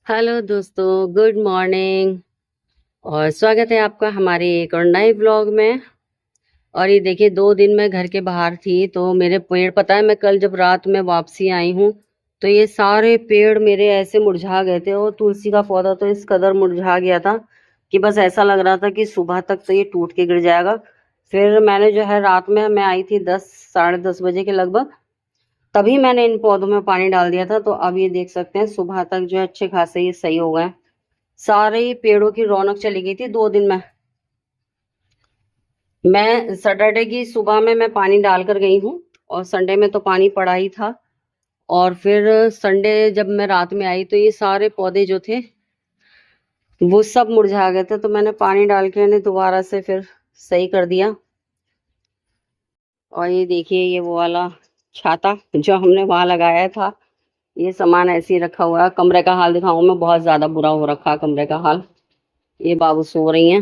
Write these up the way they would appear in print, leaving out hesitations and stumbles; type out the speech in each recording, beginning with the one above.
Hello दोस्तों, good morning. और स्वागत है आपका हमारे एक और नए व्लॉग में। और ये देखिए, 2 दिन मैं घर के बाहर थी तो मेरे पेड़, पता है, मैं कल जब रात में वापसी आई हूँ तो ये सारे पेड़ मेरे ऐसे मुरझा गए थे। और तुलसी का पौधा तो इस कदर मुरझा गया था कि बस ऐसा लग रहा था कि सुबह तक तो ये टूट के गिर जाएगा। फिर मैंने जो है, रात में मैं आई थी 10 साढ़े 10 बजे के लगभग, तभी मैंने इन पौधों में पानी डाल दिया था। तो अब ये देख सकते हैं, सुबह तक जो है अच्छे खासे ये सही हो गए। सारे ही पेड़ों की रौनक चली गई थी 2 दिन में। मैं सैटरडे की सुबह में मैं पानी डाल कर गई हूँ, और संडे में तो पानी पड़ा ही था। और फिर संडे जब मैं रात में आई तो ये सारे पौधे जो थे वो सब मुरझा गए थे, तो मैंने पानी डाल के इन्हें दोबारा से फिर सही कर दिया। और ये देखिए, ये वो वाला छाता जो हमने वहां लगाया था, ये सामान ऐसे ही रखा हुआ है। कमरे का हाल दिखाऊं मैं, बहुत ज्यादा बुरा हो रखा है कमरे का हाल। ये बाबू सो रही हैं।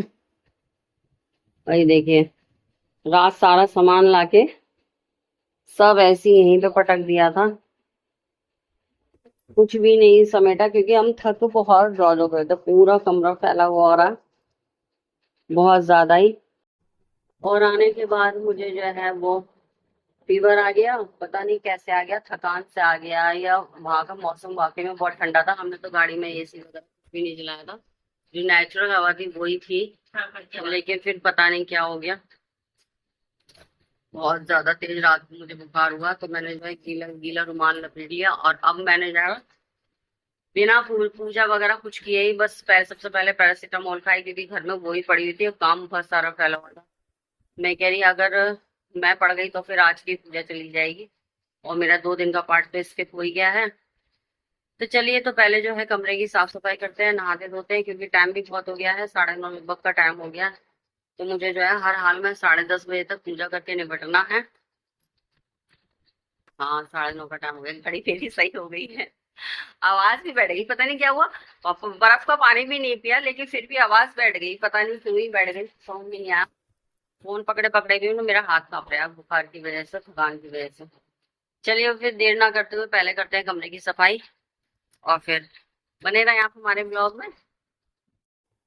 और ये देखिए, रात सारा सामान लाके सब ऐसे ही यहीं पे पटक दिया था, कुछ भी नहीं समेटा, क्योंकि हम थक बहुत ज्यादा गए थे। पूरा कमरा फैला हुआ रहा, बहुत ज्यादा ही। और आने के बाद मुझे जो है वो फीवर आ गया, पता नहीं कैसे आ गया, थकान से आ गया, या वहां का मौसम वाकई में बहुत ठंडा था। हमने तो गाड़ी में एसी वगैरह कुछ भी नहीं चलाया था, जो नेचुरल हवा थी वही थी। लेकिन फिर पता नहीं क्या हो गया, बहुत ज्यादा तेज रात में मुझे बुखार हुआ, तो मैंने जो है गीला गीला रुमाल लपेट लिया। और अब मैंने जो है बिना पूजा वगैरह कुछ किए ही बस सबसे पहले पैरासीटामोल खाई, क्योंकि घर में वही पड़ी हुई थी और काम बहुत सारा फैला हुआ था। मैं कह रही, अगर मैं पड़ गई तो फिर आज की पूजा चली जाएगी, और मेरा 2 दिन का पार्ट तो स्किप हो ही गया है। तो चलिए, तो पहले जो है कमरे की साफ सफाई करते हैं, नहाते धोते हैं, क्योंकि टाइम भी बहुत हो गया है, 9:30 लगभग का टाइम हो गया है। तो मुझे जो है हर हाल में 10:30 बजे तक पूजा करके निपटना है। हाँ, 9:30 का टाइम हो गया, घड़ी मेरी सही हो गई है। आवाज भी बैठ गई, पता नहीं क्या हुआ। और बर्फ का पानी भी नहीं पिया, लेकिन फिर भी आवाज बैठ गई, पता नहीं क्यों ही बैठ गई, समझ में नहीं आया। फोन पकड़े पकड़े भी ना मेरा हाथ कांप रहा है बुखार की वजह से, थकान की वजह से। चलिए, फिर देर ना करते हुए पहले करते हैं कमरे की सफाई, और फिर बने रहे आप हमारे ब्लॉग में।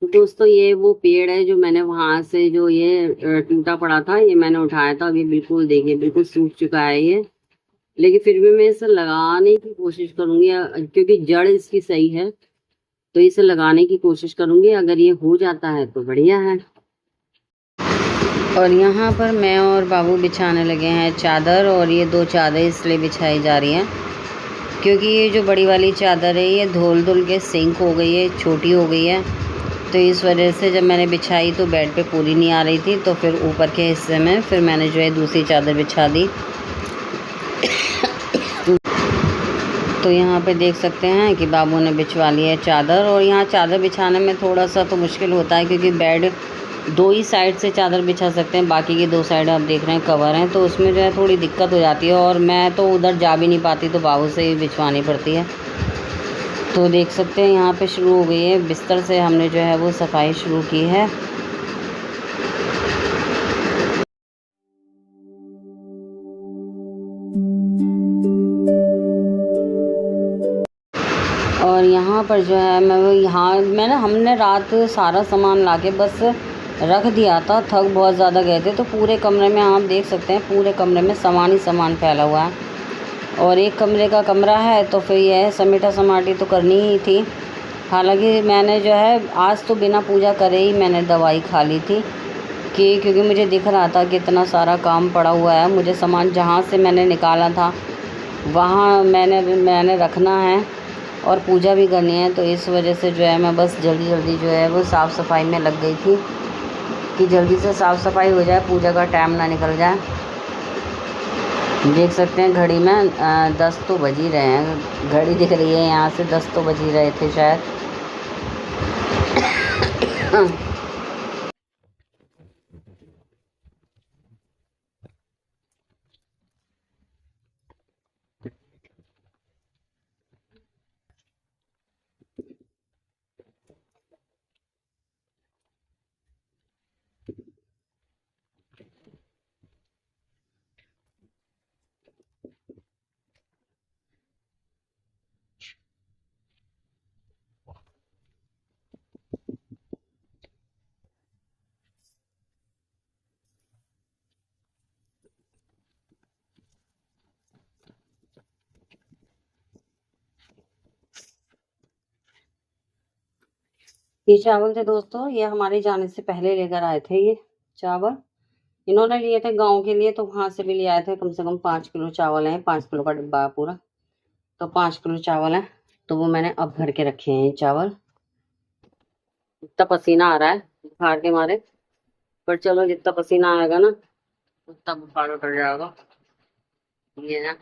दोस्तों, ये वो पेड़ है जो मैंने वहां से, जो ये टूटा पड़ा था, ये मैंने उठाया था। अभी बिल्कुल देखिए, बिल्कुल सूख चुका है ये। लेकिन फिर भी मैं इसे लगाने की कोशिश करूंगी, क्योंकि जड़ इसकी सही है। तो इसे लगाने की कोशिश करूंगी, अगर ये हो जाता है तो बढ़िया है। और यहाँ पर मैं और बाबू बिछाने लगे हैं चादर, और ये 2 चादर इसलिए बिछाई जा रही हैं क्योंकि ये जो बड़ी वाली चादर है ये धुल धुल के सिंक हो गई है, छोटी हो गई है। तो इस वजह से जब मैंने बिछाई तो बेड पे पूरी नहीं आ रही थी, तो फिर ऊपर के हिस्से में फिर मैंने जो है दूसरी चादर बिछा दी। तो यहाँ पे देख सकते हैं कि बाबू ने बिछवा ली है चादर। और यहाँ चादर बिछाने में थोड़ा सा तो मुश्किल होता है, क्योंकि बेड 2 ही साइड से चादर बिछा सकते हैं, बाकी की 2 साइड आप देख रहे हैं कवर हैं, तो उसमें जो है थोड़ी दिक्कत हो जाती है। और मैं तो उधर जा भी नहीं पाती, तो बाबू से ही बिछवानी पड़ती है। तो देख सकते हैं यहाँ पे शुरू हो गई है, बिस्तर से हमने जो है वो सफाई शुरू की है। और यहाँ पर जो है मैं वो यहाँ मैंने हमने रात सारा सामान लाके बस रख दिया था, थक बहुत ज़्यादा गए थे। तो पूरे कमरे में आप देख सकते हैं, पूरे कमरे में सामान ही सामान फैला हुआ है। और एक कमरे का कमरा है, तो फिर यह समेटा समाटी तो करनी ही थी। हालांकि मैंने जो है आज तो बिना पूजा करे ही मैंने दवाई खा ली थी, कि क्योंकि मुझे दिख रहा था कि इतना सारा काम पड़ा हुआ है, मुझे सामान जहाँ से मैंने निकाला था वहाँ मैंने रखना है, और पूजा भी करनी है। तो इस वजह से जो है मैं बस जल्दी जल्दी जो है वो साफ़ सफाई में लग गई थी, कि जल्दी से साफ़ सफाई हो जाए, पूजा का टाइम ना निकल जाए। देख सकते हैं घड़ी में 10 तो बज ही रहे हैं, घड़ी दिख रही है यहाँ से, 10 तो बज ही रहे थे शायद। ये चावल थे दोस्तों, ये हमारे जाने से पहले लेकर आए थे ये चावल। इन्होंने लिए थे गाँव के लिए, तो वहाँ से भी ले आए थे। कम से कम 5 किलो चावल हैं, 5 किलो का डिब्बा है पूरा। तो 5 किलो चावल है, तो वो मैंने अब भर के रखे हैं ये चावल। इतना पसीना आ रहा है बुखार के मारे, पर चलो जितना पसीना आएगा ना उतना बुखार उतर जाएगा। ये ना,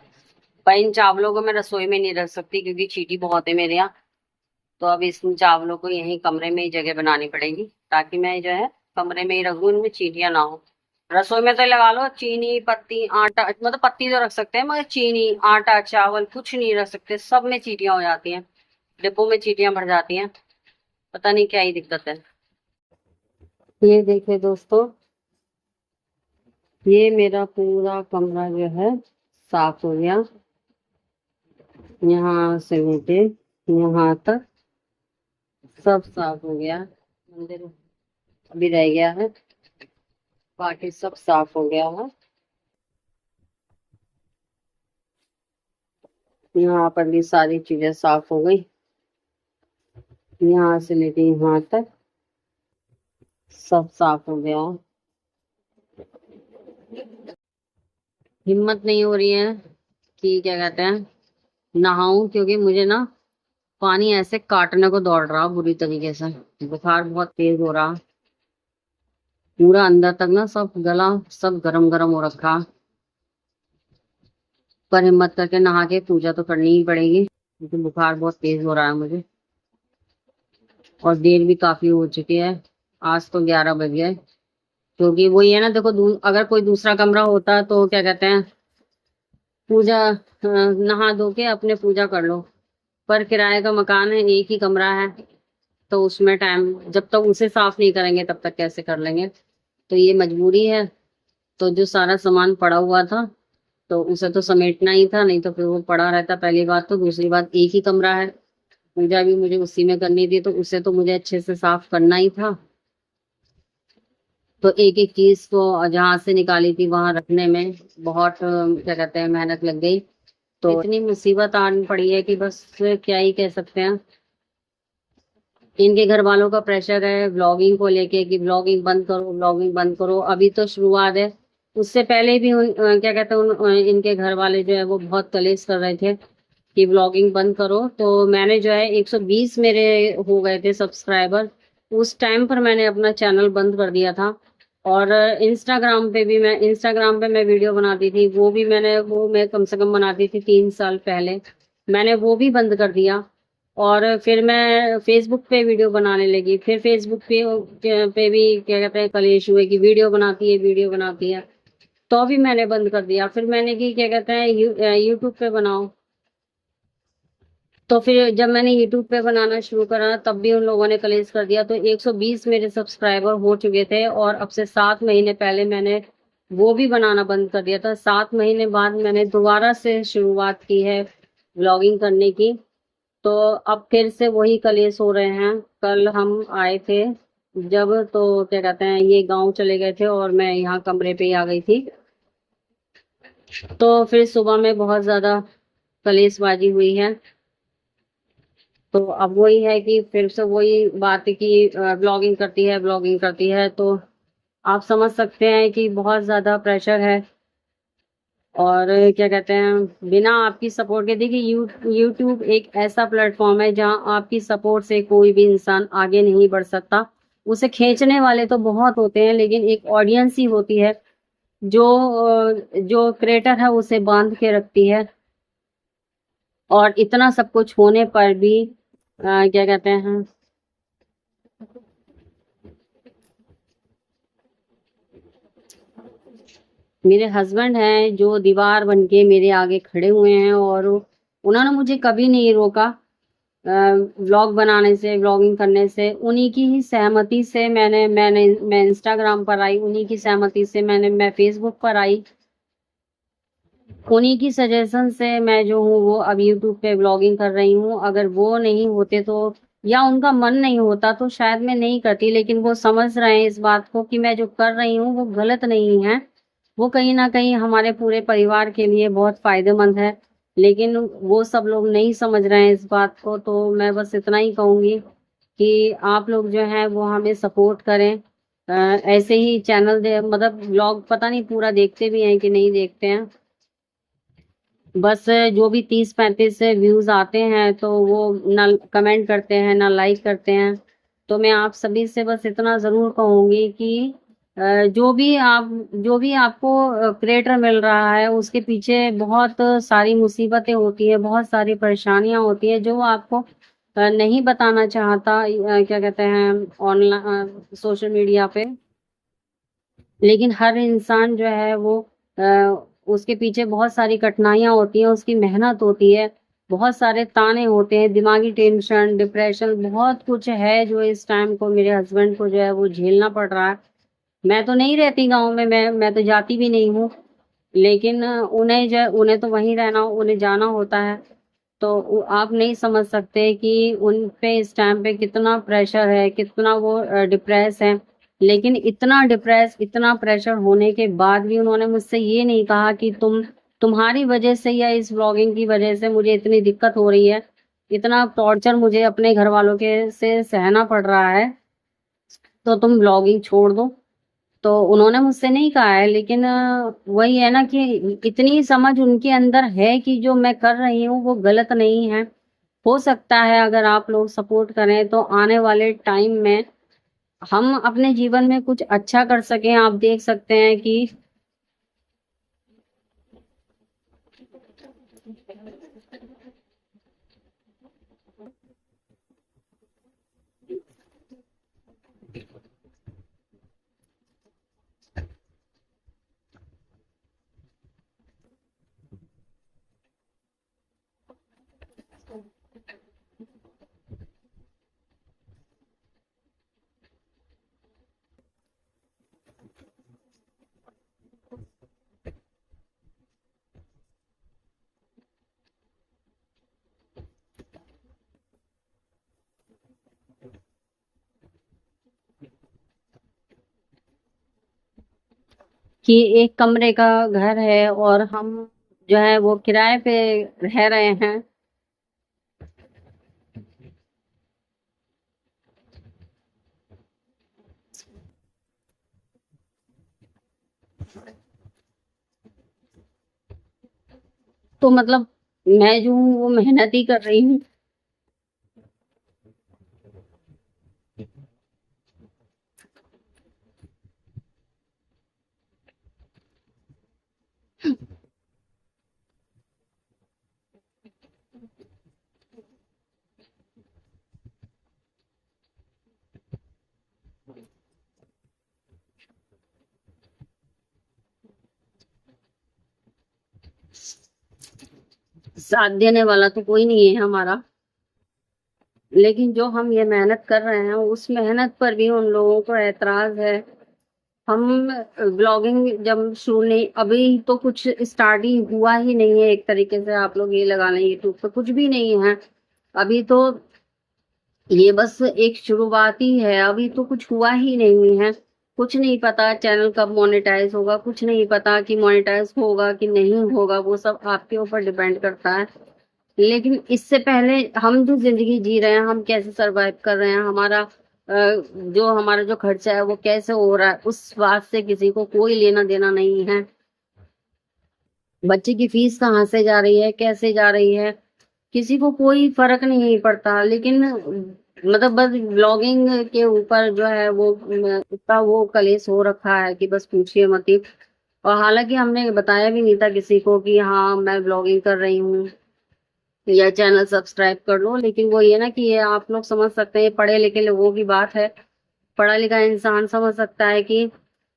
पर इन चावलों को मैं रसोई में नहीं रख सकती क्योंकि चींटी बहुत है मेरे यहाँ। तो अब इस चावलों को यहीं कमरे में ही जगह बनानी पड़ेगी, ताकि मैं जो है कमरे में ही रख दूँ, इनमें चींटियां ना हो। रसोई में तो लगा लो चीनी पत्ती आटा, मतलब पत्ती तो रख सकते हैं मगर चीनी आटा चावल कुछ नहीं रख सकते, सब में चींटियां हो जाती हैं, डिब्बों में चींटियां भर जाती हैं। पता नहीं क्या ही दिक्कत है। ये देखिए दोस्तों, ये मेरा पूरा कमरा जो है साफ हो गया, यहाँ से लेके यहाँ तक सब साफ हो गया। मंदिर अभी रह गया है, बाकी सब साफ हो गया है। यहाँ पर भी सारी चीजें साफ हो गई, यहाँ से लेके यहाँ तक सब साफ हो गया। हिम्मत नहीं हो रही है कि क्या कहते हैं नहाऊं, क्योंकि मुझे ना पानी ऐसे काटने को दौड़ रहा बुरी तरीके से। बुखार बहुत तेज हो रहा, पूरा अंदर तक ना सब गला सब गरम गरम हो रखा। पर हिम्मत करके नहा के पूजा तो करनी ही पड़ेगी, क्योंकि बुखार बहुत तेज हो रहा है मुझे, और देर भी काफी हो चुकी है। आज तो 11 बज गए। क्योंकि वही है ना, देखो अगर कोई दूसरा कमरा होता तो क्या कहते हैं पूजा नहा धो के अपने पूजा कर लो। पर किराए का मकान है, एक ही कमरा है, तो उसमें टाइम जब तक उसे साफ नहीं करेंगे तब तक कैसे कर लेंगे। तो ये मजबूरी है। तो जो सारा सामान पड़ा हुआ था तो उसे तो समेटना ही था, नहीं तो फिर वो पड़ा रहता। पहली बात, तो दूसरी बात एक ही कमरा है, पूजा भी मुझे उसी में करनी थी, तो उसे तो मुझे अच्छे से साफ करना ही था। तो एक एक चीज को जहां से निकाली थी वहां रखने में बहुत क्या कहते हैं मेहनत लग गई। तो इतनी मुसीबत आन पड़ी है कि बस क्या ही कह सकते हैं। इनके घर वालों का प्रेशर है व्लॉगिंग को लेके कि व्लॉगिंग बंद करो, व्लॉगिंग बंद करो। अभी तो शुरुआत है, उससे पहले भी क्या कहते हैं इनके घर वाले जो है वो बहुत कलेश कर रहे थे कि व्लॉगिंग बंद करो। तो मैंने जो है 120 मेरे हो गए थे सब्सक्राइबर, उस टाइम पर मैंने अपना चैनल बंद कर दिया था। और इंस्टाग्राम पे मैं वीडियो बनाती थी, वो मैं कम से कम बनाती थी 3 साल पहले, मैंने वो भी बंद कर दिया। और फिर मैं फेसबुक पे वीडियो बनाने लगी, फिर फेसबुक पे भी क्या कहते हैं कलेश हुए कि वीडियो बनाती है, तो भी मैंने बंद कर दिया। फिर मैंने की क्या कहते हैं यूट्यूब पे बनाओ, तो फिर जब मैंने यूट्यूब पे बनाना शुरू करा तब भी उन लोगों ने कलेश कर दिया। तो 120 मेरे सब्सक्राइबर हो चुके थे, और अब से 7 महीने पहले मैंने वो भी बनाना बंद कर दिया था। 7 महीने बाद मैंने दोबारा से शुरुआत की है व्लॉगिंग करने की। तो अब फिर से वही कलेश हो रहे हैं। कल हम आए थे जब, तो क्या कहते हैं ये गांव चले गए थे और मैं यहाँ कमरे पे ही आ गई थी। तो फिर सुबह में बहुत ज्यादा कलेशबाजी हुई है। तो अब वही है कि फिर से वही बात है कि ब्लॉगिंग करती है, तो आप समझ सकते हैं कि बहुत ज्यादा प्रेशर है। और क्या कहते हैं बिना आपकी सपोर्ट के, देखिए यूट्यूब एक ऐसा प्लेटफॉर्म है जहां आपकी सपोर्ट से कोई भी इंसान आगे नहीं बढ़ सकता। उसे खींचने वाले तो बहुत होते हैं, लेकिन एक ऑडियंस ही होती है जो जो क्रिएटर है उसे बांध के रखती है। और इतना सब कुछ होने पर भी क्या कहते हैं मेरे हस्बैंड हैं जो दीवार बन के मेरे आगे खड़े हुए हैं, और उन्होंने मुझे कभी नहीं रोका व्लॉग बनाने से, व्लॉगिंग करने से। उन्हीं की ही सहमति से मैं इंस्टाग्राम पर आई, उन्हीं की सहमति से मैं फेसबुक पर आई, उन्हीं की सजेशन से मैं जो हूँ वो अब यूट्यूब पे व्लॉगिंग कर रही हूँ। अगर वो नहीं होते तो, या उनका मन नहीं होता तो शायद मैं नहीं करती, लेकिन वो समझ रहे हैं इस बात को कि मैं जो कर रही हूँ वो गलत नहीं है, वो कहीं ना कहीं हमारे पूरे परिवार के लिए बहुत फायदेमंद है। लेकिन वो सब लोग नहीं समझ रहे हैं इस बात को। तो मैं बस इतना ही कहूंगी कि आप लोग जो है वो हमें सपोर्ट करें। ऐसे ही चैनल दे मतलब व्लॉग पता नहीं पूरा देखते भी हैं कि नहीं देखते हैं, बस जो भी 30-35 व्यूज आते हैं तो वो ना कमेंट करते हैं ना लाइक करते हैं। तो मैं आप सभी से बस इतना जरूर कहूंगी कि जो भी आपको क्रिएटर मिल रहा है उसके पीछे बहुत सारी मुसीबतें होती है, बहुत सारी परेशानियां होती है जो आपको नहीं बताना चाहता, क्या कहते हैं, ऑनलाइन सोशल मीडिया पे। लेकिन हर इंसान जो है वो उसके पीछे बहुत सारी कठिनाइयां होती हैं, उसकी मेहनत होती है, बहुत सारे ताने होते हैं, दिमागी टेंशन, डिप्रेशन, बहुत कुछ है जो इस टाइम को मेरे हस्बैंड को जो है वो झेलना पड़ रहा है। मैं तो नहीं रहती गांव में, मैं तो जाती भी नहीं हूँ, लेकिन उन्हें तो वहीं रहना, उन्हें जाना होता है। तो आप नहीं समझ सकते कि उन पे इस टाइम पे कितना प्रेशर है, कितना वो डिप्रेस है। लेकिन इतना प्रेशर होने के बाद भी उन्होंने मुझसे ये नहीं कहा कि तुम्हारी वजह से या इस व्लॉगिंग की वजह से मुझे इतनी दिक्कत हो रही है, इतना टॉर्चर मुझे अपने घर वालों के से सहना पड़ रहा है, तो तुम व्लॉगिंग छोड़ दो। तो उन्होंने मुझसे नहीं कहा है, लेकिन वही है ना कि इतनी समझ उनके अंदर है कि जो मैं कर रही हूँ वो गलत नहीं है। हो सकता है अगर आप लोग सपोर्ट करें तो आने वाले टाइम में हम अपने जीवन में कुछ अच्छा कर सकें। आप देख सकते हैं कि एक कमरे का घर है और हम जो है वो किराए पे रह रहे हैं। तो मतलब मैं जो हूँ वो मेहनत ही कर रही हूँ। साथ देने वाला तो कोई नहीं है हमारा, लेकिन जो हम ये मेहनत कर रहे हैं उस मेहनत पर भी उन लोगों को ऐतराज है। हम ब्लॉगिंग जब शुरू नहीं, अभी तो कुछ स्टार्ट ही हुआ ही नहीं है, एक तरीके से आप लोग ये लगा लें, यूट्यूब पे कुछ भी नहीं है अभी तो। ये बस एक शुरुआत ही है, अभी तो कुछ हुआ ही नहीं है। कुछ नहीं पता चैनल कब मोनेटाइज होगा, कुछ नहीं पता कि मोनेटाइज होगा कि नहीं होगा, वो सब आपके ऊपर डिपेंड करता है। लेकिन इससे पहले हम जो जिंदगी जी रहे हैं, हम कैसे सरवाइव कर रहे हैं, हमारा जो खर्चा है वो कैसे हो रहा है, उस बात से किसी को कोई लेना देना नहीं है। बच्चे की फीस कहाँ से जा रही है, कैसे जा रही है, किसी को कोई फर्क नहीं पड़ता। लेकिन मतलब बस ब्लॉगिंग के ऊपर जो है वो इतना वो कलेश हो रखा है कि बस पूछिए मत ही। और हालांकि हमने बताया भी नहीं था किसी को कि हाँ मैं ब्लॉगिंग कर रही हूँ या चैनल सब्सक्राइब कर लो। लेकिन वो ये ना कि ये आप लोग समझ सकते हैं, पढ़े लिखे लोगों की बात है। पढ़ा लिखा इंसान समझ सकता है कि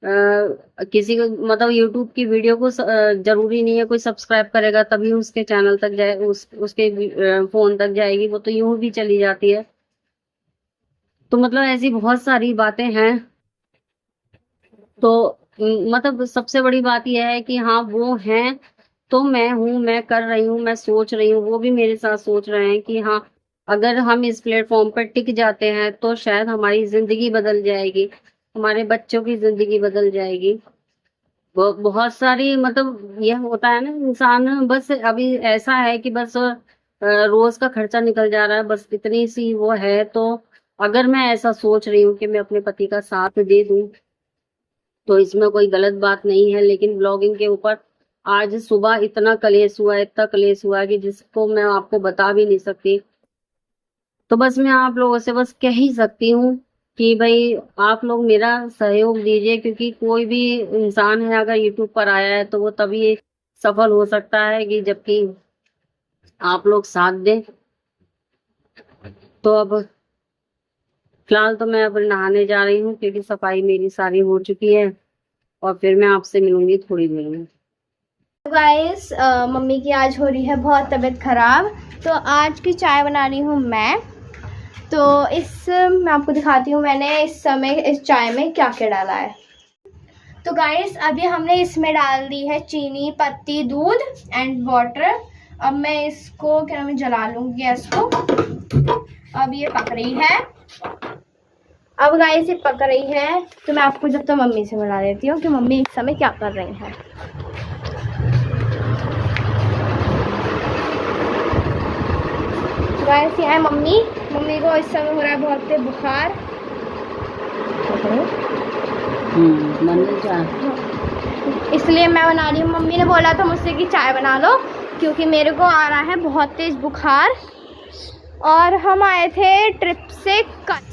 किसी को मतलब यूट्यूब की वीडियो को जरूरी नहीं है कोई सब्सक्राइब करेगा तभी उसके चैनल तक जाए, उसके फोन तक जाएगी, वो तो यूं भी चली जाती है। तो मतलब ऐसी बहुत सारी बातें हैं। तो मतलब सबसे बड़ी बात यह है कि हाँ वो हैं तो मैं हूँ, मैं कर रही हूँ, मैं सोच रही हूँ, वो भी मेरे साथ सोच रहे हैं कि हाँ अगर हम इस प्लेटफॉर्म पर टिक जाते हैं तो शायद हमारी जिंदगी बदल जाएगी, हमारे बच्चों की जिंदगी बदल जाएगी। बहुत सारी मतलब यह होता है ना, इंसान बस अभी ऐसा है कि बस रोज का खर्चा निकल जा रहा है, बस इतनी सी वो है। तो अगर मैं ऐसा सोच रही हूँ कि मैं अपने पति का साथ दे दूं तो इसमें कोई गलत बात नहीं है, लेकिन ब्लॉगिंग के ऊपर आज सुबह इतना कलेश हुआ, इतना कलेश हुआ कि जिसको मैं आपको बता भी नहीं सकती। तो बस मैं आप लोगों से बस कह ही सकती हूँ कि भाई आप लोग मेरा सहयोग दीजिए, क्योंकि कोई भी इंसान है अगर यूट्यूब पर आया है तो वो तभी सफल हो सकता है कि जबकि आप लोग साथ दें। तो अब फिलहाल तो मैं अब नहाने जा रही हूँ क्योंकि सफाई मेरी सारी हो चुकी है, और फिर मैं आपसे मिलूंगी थोड़ी देर में। गाइस मम्मी की आज हो रही है बहुत तबीयत खराब, तो आज की चाय बना रही हूँ मैं। तो मैं आपको दिखाती हूँ मैंने इस समय इस चाय में क्या क्या डाला है। तो गाइस अभी हमने इसमें डाल दी है चीनी, पत्ती, दूध एंड वाटर। अब मैं इसको क्या नाम है जला लूँगी गैस को। अब ये पक रही है। अब गाइस ये पक रही है तो मैं आपको जब तक मम्मी से मिला देती हूँ कि मम्मी इस समय क्या कर रही हैं। गाइस ये है मम्मी। मम्मी को इस समय हो रहा है बहुत तेज बुखार। इसलिए मैं बना रही हूँ। मम्मी ने बोला था मुझसे कि चाय बना लो क्योंकि मेरे को आ रहा है बहुत तेज बुखार। और हम आए थे ट्रिप से कल।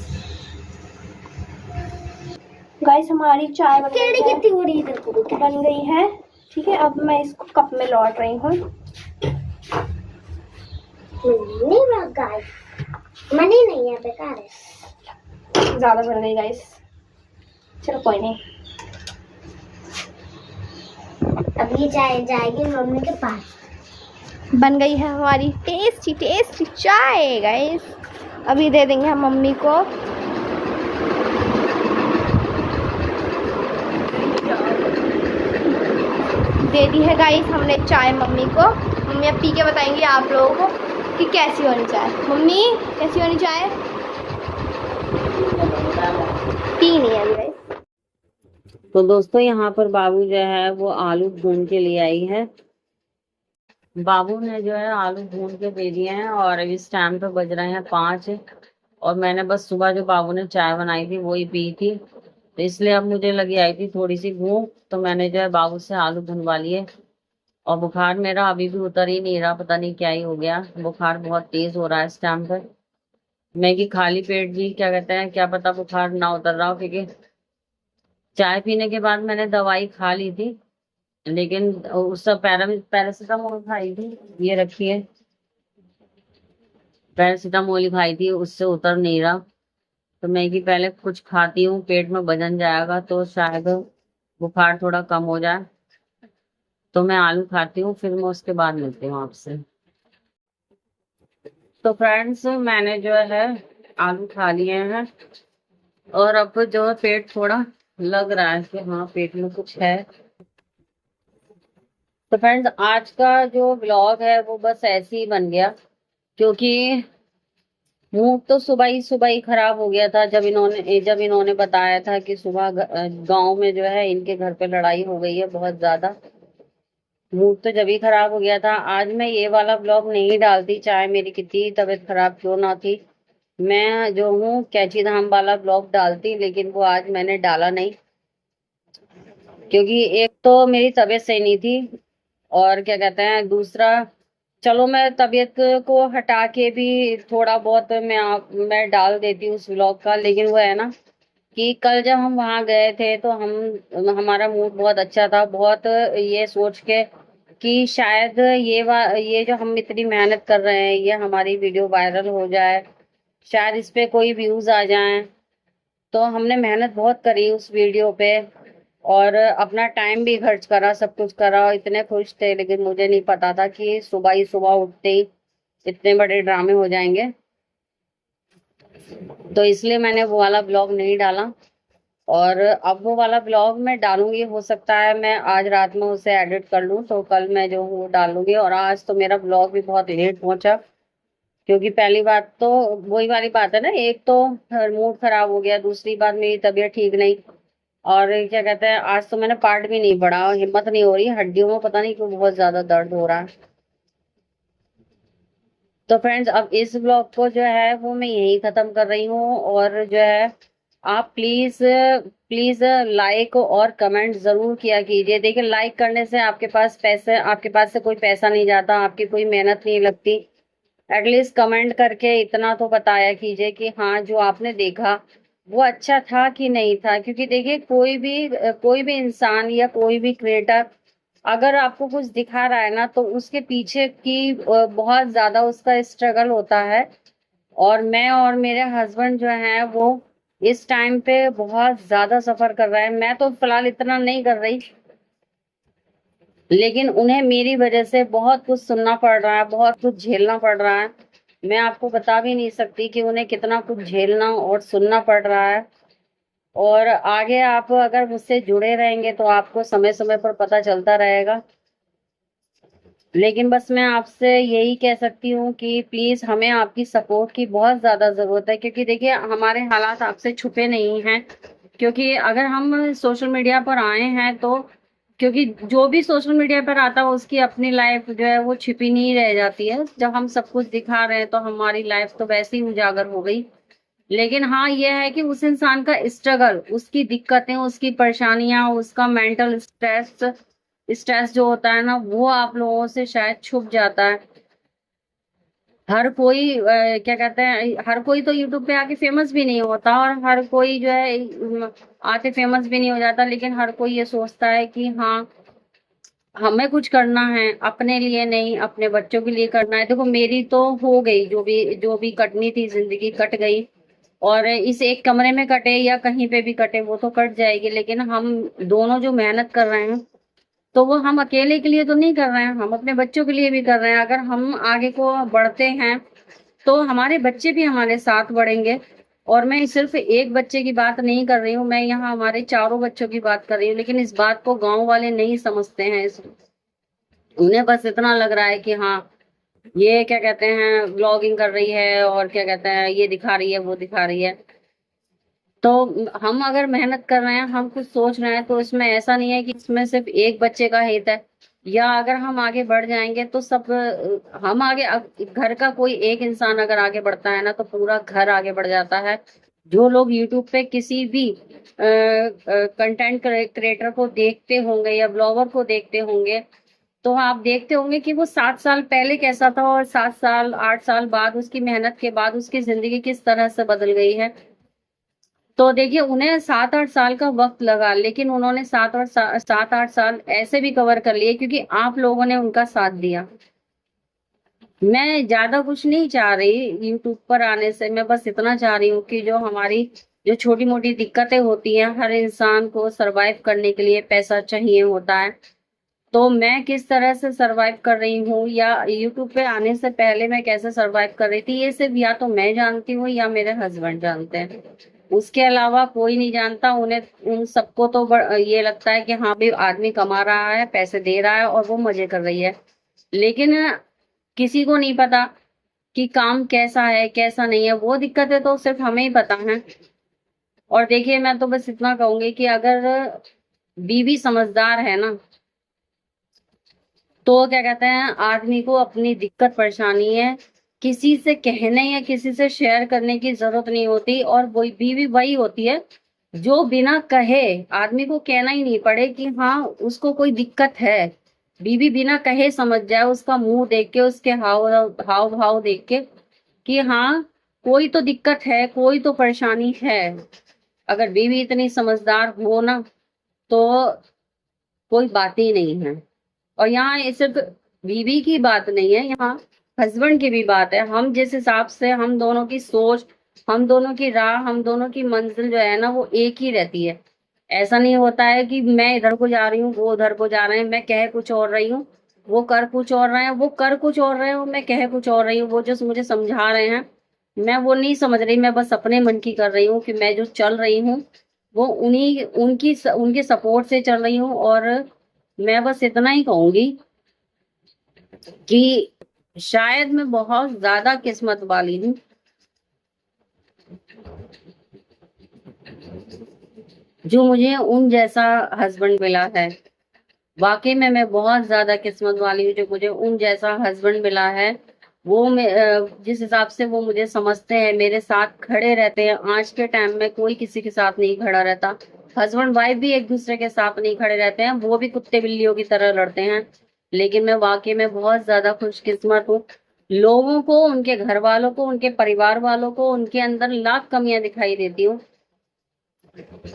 गाइस हमारी चाय बन गई है। ठीक है, अब मैं इसको कप में लौट रही हूँ। मनी नहीं है, बेकार है। ज्यादा बन गई गाइस, चलो कोई नहीं। अब ये चाय जाएगी मम्मी के पास। बन गई है हमारी टेस्टी टेस्टी चाय गाइस। अभी दे देंगे हम मम्मी को। दे दी है गाइस हमने चाय मम्मी को। मम्मी अब पी के बताएंगी आप लोगों को कि कैसी होनी चाय। मम्मी कैसी होनी चाय? पी नहीं है गाइस। तो दोस्तों यहाँ पर बाबू जो है वो आलू भून के ले आई है। बाबू ने जो है आलू भून के दे दिए हैं और इस टाइम पे बज रहे हैं 5। और मैंने बस सुबह जो बाबू ने चाय बनाई थी वही पी थी, तो इसलिए अब मुझे लगी आई थी थोड़ी सी भूख, तो मैंने जो है बाबू से आलू धुलवा लिए। और बुखार मेरा अभी भी उतर ही नहीं रहा, पता नहीं क्या ही हो गया, बुखार बहुत तेज हो रहा है इस टाइम पर। मैं कि खाली पेट भी क्या कहते हैं, क्या पता बुखार ना उतर रहा हो, क्योंकि चाय पीने के बाद मैंने दवाई खा ली थी, लेकिन उस सब पैरासीटामोल खाई थी, ये रखी है, पैरासीटामोल खाई थी, उससे उतर नहीं रहा। तो मैं कि पहले कुछ खाती हूँ, पेट में वजन जाएगा तो शायद बुखार थोड़ा कम हो जाए। तो मैं आलू खाती हूँ, फिर मैं उसके बाद मिलती हूँ आपसे। तो फ्रेंड्स मैंने जो है आलू खा लिए हैं और अब जो है पेट थोड़ा लग रहा है कि हाँ पेट में कुछ है। तो फ्रेंड्स आज का जो ब्लॉग है वो बस ऐसे ही बन गया, क्योंकि मूड तो सुबह ही खराब हो गया था जब इन्होंने बताया था कि सुबह गांव में जो है इनके घर पे लड़ाई हो गई है बहुत ज्यादा। मूड तो जब ही खराब हो गया था। आज मैं ये वाला ब्लॉग नहीं डालती, चाहे मेरी कितनी तबीयत खराब क्यों ना थी। मैं जो हूँ कैची धाम वाला ब्लॉग डालती, लेकिन वो आज मैंने डाला नहीं, क्योंकि एक तो मेरी तबीयत सही नहीं थी और क्या कहते हैं दूसरा, चलो मैं तबीयत को हटा के भी थोड़ा बहुत मैं डाल देती हूँ उस व्लॉग का। लेकिन वो है ना कि कल जब हम वहां गए थे तो हमारा मूड बहुत अच्छा था, बहुत ये सोच के कि शायद ये जो हम इतनी मेहनत कर रहे हैं ये हमारी वीडियो वायरल हो जाए, शायद इस पे कोई व्यूज आ जाएं। तो हमने मेहनत बहुत करी उस वीडियो पे और अपना टाइम भी खर्च करा, सब कुछ करा, इतने खुश थे। लेकिन मुझे नहीं पता था कि सुबह ही सुबह उठते ही इतने बड़े ड्रामे हो जाएंगे, तो इसलिए मैंने वो वाला ब्लॉग नहीं डाला। और अब वो वाला ब्लॉग मैं डालूंगी, हो सकता है मैं आज रात में उसे एडिट कर लूँ तो कल मैं जो हूँ डालूंगी। और आज तो मेरा ब्लॉग भी बहुत लेट पहुंचा, क्योंकि पहली बात तो वही वाली बात है ना, एक तो मूड खराब हो गया, दूसरी बात मेरी तबीयत ठीक नहीं, और क्या कहते हैं आज तो मैंने पार्ट भी नहीं पढ़ा, हिम्मत नहीं हो रही, हड्डियों में पता नहीं क्यों बहुत ज्यादा दर्द हो रहा है। तो फ्रेंड्स अब इस ब्लॉग को जो है वो मैं यही ख़त्म कर रही हूँ, और जो है आप प्लीज़ प्लीज़ लाइक और कमेंट ज़रूर किया कीजिए। देखिए, लाइक करने से आपके पास से कोई पैसा नहीं जाता, आपकी कोई मेहनत नहीं लगती। एटलीस्ट कमेंट करके इतना तो बताया कीजिए कि हाँ, जो आपने देखा वो अच्छा था कि नहीं था। क्योंकि देखिए, कोई भी इंसान या कोई भी क्रिएटर अगर आपको कुछ दिखा रहा है ना, तो उसके पीछे की बहुत ज़्यादा उसका स्ट्रगल होता है। और मैं और मेरे हस्बैंड जो हैं वो इस टाइम पे बहुत ज़्यादा सफ़र कर रहे हैं। मैं तो फिलहाल इतना नहीं कर रही, लेकिन उन्हें मेरी वजह से बहुत कुछ सुनना पड़ रहा है, बहुत कुछ झेलना पड़ रहा है। मैं आपको बता भी नहीं सकती कि उन्हें कितना कुछ झेलना और सुनना पड़ रहा है। और आगे आप अगर मुझसे जुड़े रहेंगे तो आपको समय समय पर पता चलता रहेगा। लेकिन बस मैं आपसे यही कह सकती हूँ कि प्लीज़ हमें आपकी सपोर्ट की बहुत ज़्यादा ज़रूरत है, क्योंकि देखिए, हमारे हालात आपसे छुपे नहीं हैं। क्योंकि अगर हम सोशल मीडिया पर आए हैं तो क्योंकि जो भी सोशल मीडिया पर आता है उसकी अपनी लाइफ जो है वो छिपी नहीं रह जाती है। जब हम सब कुछ दिखा रहे हैं तो हमारी लाइफ तो वैसे ही उजागर हो गई। लेकिन हाँ, ये है कि उस इंसान का स्ट्रगल, उसकी दिक्कतें, उसकी परेशानियां, उसका मेंटल स्ट्रेस स्ट्रेस जो होता है ना, वो आप लोगों से शायद छुप जाता है। हर कोई क्या कहते हैं, हर कोई तो यूट्यूब पे आके फेमस भी नहीं होता, और हर कोई जो है आके फेमस भी नहीं हो जाता। लेकिन हर कोई ये सोचता है कि हाँ, हमें कुछ करना है, अपने लिए नहीं, अपने बच्चों के लिए करना है। देखो, मेरी तो हो गई, जो भी कटनी थी, जिंदगी कट गई। और इस एक कमरे में कटे या कहीं पे भी कटे, वो तो कट जाएगी। लेकिन हम दोनों जो मेहनत कर रहे हैं, तो वो हम अकेले के लिए तो नहीं कर रहे हैं, हम अपने बच्चों के लिए भी कर रहे हैं। अगर हम आगे को बढ़ते हैं तो हमारे बच्चे भी हमारे साथ बढ़ेंगे। और मैं सिर्फ एक बच्चे की बात नहीं कर रही हूँ, मैं यहाँ हमारे चारों बच्चों की बात कर रही हूँ। लेकिन इस बात को गांव वाले नहीं समझते हैं। उन्हें बस इतना लग रहा है कि हाँ, ये क्या कहते हैं, ब्लॉगिंग कर रही है, और क्या कहते हैं, ये दिखा रही है, वो दिखा रही है। तो हम अगर मेहनत कर रहे हैं, हम कुछ सोच रहे हैं, तो इसमें ऐसा नहीं है कि इसमें सिर्फ एक बच्चे का हित है। या अगर हम आगे बढ़ जाएंगे तो सब हम आगे घर का कोई एक इंसान अगर आगे बढ़ता है ना, तो पूरा घर आगे बढ़ जाता है। जो लोग यूट्यूब पे किसी भी कंटेंट क्रिएटर को देखते होंगे या ब्लॉगर को देखते होंगे, तो आप देखते होंगे कि वो 7 साल पहले कैसा था, और 7 साल 8 साल बाद उसकी मेहनत के बाद उसकी जिंदगी किस तरह से बदल गई है। तो देखिए, उन्हें 7-8 साल का वक्त लगा, लेकिन उन्होंने 7-8 साल ऐसे भी कवर कर लिए क्योंकि आप लोगों ने उनका साथ दिया। मैं ज्यादा कुछ नहीं चाह रही यूट्यूब पर आने से, मैं बस इतना चाह रही हूँ कि जो छोटी मोटी दिक्कतें होती हैं, हर इंसान को सरवाइव करने के लिए पैसा चाहिए होता है। तो मैं किस तरह से सरवाइव कर रही हूँ, या यूट्यूब पे आने से पहले मैं कैसे सरवाइव कर रही थी, ये सिर्फ या तो मैं जानती हूँ या मेरे हस्बैंड जानते हैं। उसके अलावा कोई नहीं जानता। उन्हें उन सबको तो ये लगता है कि हाँ भाई, आदमी कमा रहा है, पैसे दे रहा है और वो मजे कर रही है। लेकिन किसी को नहीं पता कि काम कैसा है, कैसा नहीं है। वो दिक्कतें तो सिर्फ हमें ही पता है। और देखिए, मैं तो बस इतना कहूंगी कि अगर बीवी समझदार है ना, तो क्या कहते हैं, आदमी को अपनी दिक्कत परेशानी है किसी से कहने या किसी से शेयर करने की जरूरत नहीं होती। और वही बीवी वही होती है जो बिना कहे, आदमी को कहना ही नहीं पड़े कि हाँ उसको कोई दिक्कत है, बीवी बिना कहे समझ जाए, उसका मुंह देख के, उसके हाव हाव भाव देख के, कि हाँ कोई तो दिक्कत है, कोई तो परेशानी है। अगर बीवी इतनी समझदार हो ना, तो कोई बात ही नहीं है। और यहाँ ये सिर्फ बीवी की बात नहीं है, यहाँ हस्बैंड की भी बात है। हम जिस हिसाब से, हम दोनों की सोच, हम दोनों की राह, हम दोनों की मंजिल जो है ना, वो एक ही रहती है। ऐसा नहीं होता है कि मैं इधर को जा रही हूँ, वो उधर को जा रहे हैं, मैं कह कुछ और रही हूँ, वो कर कुछ और रहे हैं, वो कर कुछ और रहे हो, मैं कह कुछ और रही हूँ। वो जो मुझे समझा रहे हैं, मैं वो नहीं समझ रही। मैं बस अपने मन की कर रही हूँ कि मैं जो चल रही हूँ वो उनकी सपोर्ट से चल रही हूँ। और मैं बस इतना ही कहूंगी कि शायद मैं बहुत ज्यादा किस्मत वाली हूँ, जो मुझे उन जैसा हस्बैंड मिला है। वाकई में मैं बहुत ज्यादा किस्मत वाली हूँ जो मुझे उन जैसा हस्बैंड मिला है। जिस हिसाब से वो मुझे समझते हैं, मेरे साथ खड़े रहते हैं। आज के टाइम में कोई किसी के साथ नहीं खड़ा रहता, हस्बैंड वाइफ भी एक दूसरे के साथ नहीं खड़े रहते हैं, वो भी कुत्ते बिल्लियों की तरह लड़ते हैं। लेकिन मैं वाकई में बहुत ज्यादा खुशकिस्मत हूँ। लोगों को, उनके घर वालों को, उनके परिवार वालों को उनके अंदर लाख कमियां दिखाई देती हूँ,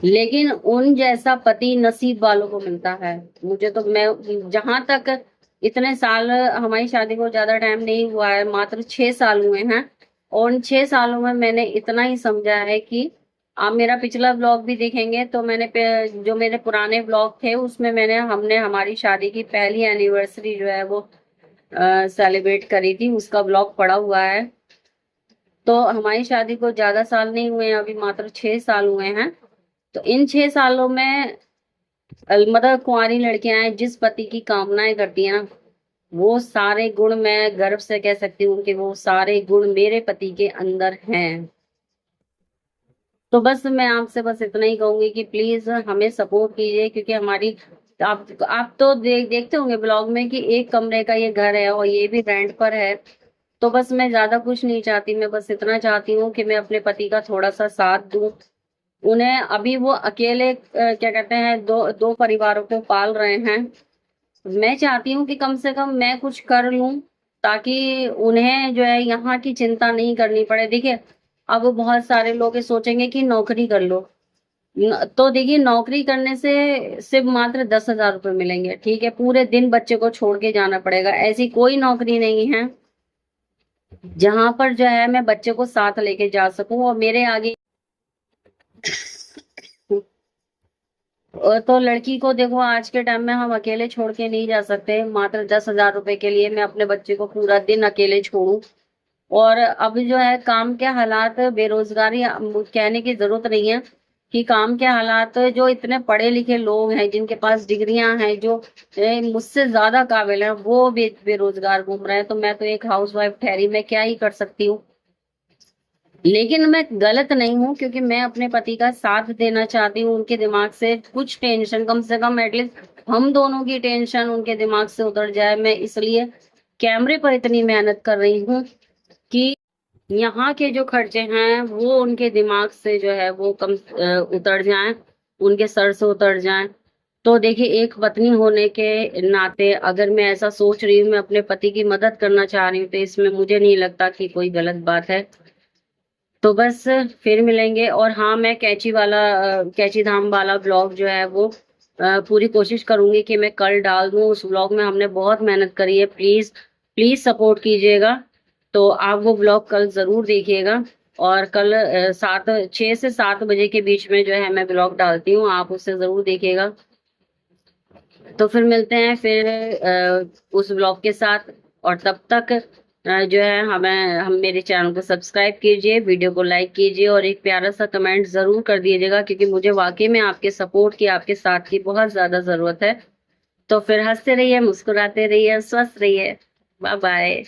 लेकिन उन जैसा पति नसीब वालों को मिलता है। मुझे तो, मैं जहां तक, इतने साल, हमारी शादी को ज्यादा टाइम नहीं हुआ है, मात्र 6 साल हुए हैं। और उन 6 सालों में मैंने इतना ही समझा है कि आप मेरा पिछला ब्लॉग भी देखेंगे तो जो मेरे पुराने ब्लॉग थे उसमें हमने हमारी शादी की पहली एनिवर्सरी जो है वो सेलिब्रेट करी थी, उसका ब्लॉग पड़ा हुआ है। तो हमारी शादी को ज्यादा साल नहीं हुए हैं, अभी मात्र 6 साल हुए हैं। तो इन 6 सालों में मतलब कुंवारी लड़कियां हैं, जिस पति की कामनाएं करती हैं ना, वो सारे गुण मैं गर्व से कह सकती हूँ कि वो सारे गुण मेरे पति के अंदर हैं। तो बस मैं आपसे बस इतना ही कहूंगी कि प्लीज हमें सपोर्ट कीजिए, क्योंकि हमारी, आप तो देखते होंगे ब्लॉग में कि एक कमरे का ये घर है और ये भी रेंट पर है। तो बस मैं ज्यादा कुछ नहीं चाहती, मैं बस इतना चाहती हूँ कि मैं अपने पति का थोड़ा सा साथ दूं। उन्हें अभी वो अकेले क्या कहते हैं, दो दो परिवारों को पाल रहे हैं। मैं चाहती हूँ कि कम से कम मैं कुछ कर लूं, ताकि उन्हें जो है यहाँ की चिंता नहीं करनी पड़े। देखिए, अब बहुत सारे लोग ये सोचेंगे कि नौकरी कर लो, तो देखिए नौकरी करने से सिर्फ मात्र 10,000 रुपये मिलेंगे, ठीक है, पूरे दिन बच्चे को छोड़ के जाना पड़ेगा। ऐसी कोई नौकरी नहीं है जहां पर जो है मैं बच्चे को साथ लेके जा सकूं और मेरे आगे। तो लड़की को देखो, आज के टाइम में हम अकेले छोड़ के नहीं जा सकते। मात्र 10,000 रुपए के लिए मैं अपने बच्चे को पूरा दिन अकेले छोड़ूं? और अब जो है काम के हालात, बेरोजगारी, कहने की जरूरत नहीं है कि काम के हालात, जो इतने पढ़े लिखे लोग हैं जिनके पास डिग्रियां हैं, जो मुझसे ज्यादा काबिल हैं, वो बेरोजगार घूम रहे हैं। तो मैं तो एक हाउसवाइफ ठहरी, मैं क्या ही कर सकती हूँ। लेकिन मैं गलत नहीं हूँ, क्योंकि मैं अपने पति का साथ देना चाहती हूँ। उनके दिमाग से कुछ टेंशन, कम से कम एटलीस्ट हम दोनों की टेंशन उनके दिमाग से उतर जाए। मैं इसलिए कैमरे पर इतनी मेहनत कर रही हूँ कि यहाँ के जो खर्चे हैं वो उनके दिमाग से जो है वो कम उतर जाएं, उनके सर से उतर जाएं। तो देखिए, एक पत्नी होने के नाते अगर मैं ऐसा सोच रही हूँ, मैं अपने पति की मदद करना चाह रही हूँ, तो इसमें मुझे नहीं लगता कि कोई गलत बात है। तो बस फिर मिलेंगे। और हाँ, मैं कैची धाम वाला ब्लॉग जो है वो पूरी कोशिश करूंगी कि मैं कल डाल दूं। उस ब्लॉग में हमने बहुत मेहनत करी है, प्लीज प्लीज सपोर्ट कीजिएगा। तो आप वो ब्लॉग कल जरूर देखिएगा। और कल 6 से 7 बजे के बीच में जो है मैं ब्लॉग डालती हूँ, आप उसे जरूर देखिएगा। तो फिर मिलते हैं फिर उस ब्लॉग के साथ। और तब तक जो है हम मेरे चैनल को सब्सक्राइब कीजिए, वीडियो को लाइक कीजिए और एक प्यारा सा कमेंट जरूर कर दीजिएगा, क्योंकि मुझे वाकई में आपके सपोर्ट की, आपके साथ की बहुत ज्यादा जरूरत है। तो फिर हंसते रहिए, मुस्कुराते रहिए, स्वस्थ रहिए। Bye bye.